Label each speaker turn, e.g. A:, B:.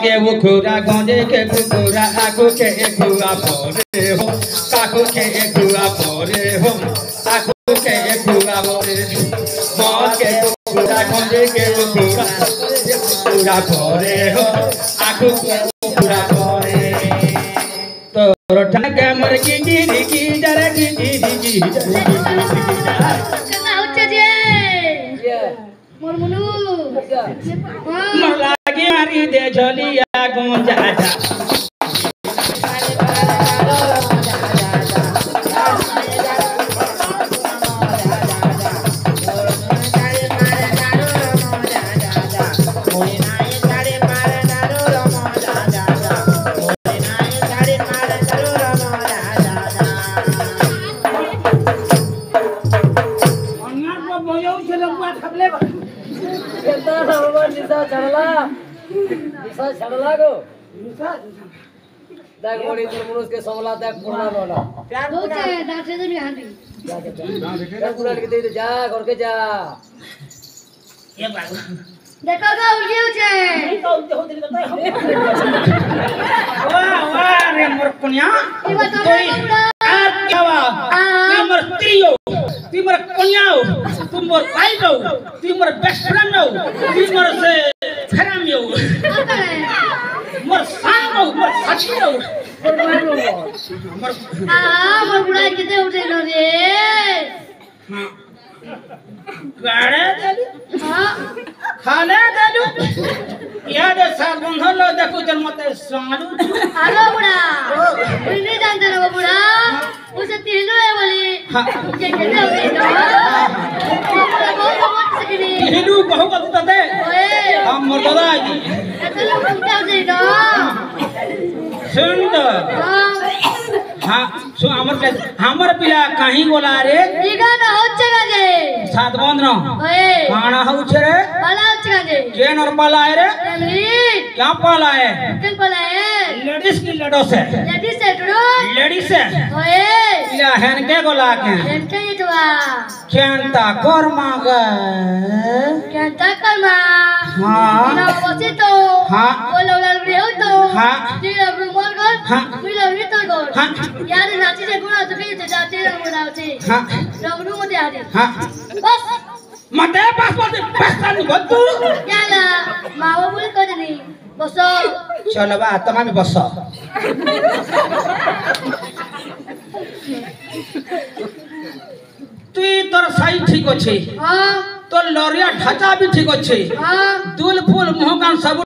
A: के बुखुरा गंजे के बुखुरा आगो के गुआ परे हो काको के गुआ परे हो आगो के गुआ परे मौत के बुखुरा गंजे के बुखुरा परे हो आगो के बुखुरा परे तो रोटा के मर की जरे की
B: कना होचे जे मोर मुनु
A: लागे मारी दे झलिया गुंजा जा
C: देख बड़ी तुरमुस के समला देख पुरना रोला
B: होचे डाटे दुनी हांडी
C: जा पूरा के दे जा घर के जा
A: ये बाबू
B: देखो का उल्टी होचे
A: वाह रे मोर कन्या
B: ई बात हमरा
A: क्या वा तू मोर स्त्री हो तू मोर कन्या हो तू मोर भाई हो तू मोर बेस्ट फ्रेंड हो तू मोर से खराम हो मोर सांग हो मोर साथी हो मोर
B: मोर बुढ़ा किते उठे न रे
A: गाड़े देलू
B: हां
A: खाले देलू याद साल बंधल देखो जन मते सांगलू
B: हेलो बुढ़ा नहीं जानते ना बुढ़ा उसे तीनों है बोली के कहते होते ना बहुत सकिनी
A: हिलू कहू का तो दे हम मोर दादा जी
B: ऐसे लोग उठा दे ना
A: सुंदर हां सो हमर पिला कहीं बोला रे
B: ठीक है ना होचे गाजे
A: सात बंद न
B: ओए
A: खाना होचे रे
B: पाला होचे गाजे
A: केन और पाला है रे क्या पाला है
B: कल पाला है
A: लेडीज की लड़ो से
B: लेडीज से टुरो
A: लेडीज से
B: ओए
A: पिला हेन के गोला के
B: एंटे ये तो आ
A: केनता कर मांगे
B: केनता कर मा
A: हां
B: ना बसी तो
A: हां
B: बोलो लगे हो तो
A: हां
B: जी अब मोर कर
A: हां
B: मिलो नी तो कर
A: हां
B: यार नाची से गुना तो के जाते रंग गुना होते
A: हां
B: रंगरू मते आदे
A: हां
B: बस
A: मते पासपोर्ट पाकिस्तान बद्दू
B: याला मावा बोल कर नहीं बस
A: चलो बा तमाम बस তুই তোর সাই ঠিক আছে
B: हां
A: তোর লরিয়া ঢাকা भी ঠিক আছে
B: हां
A: দুল ফুল মুহ কান সব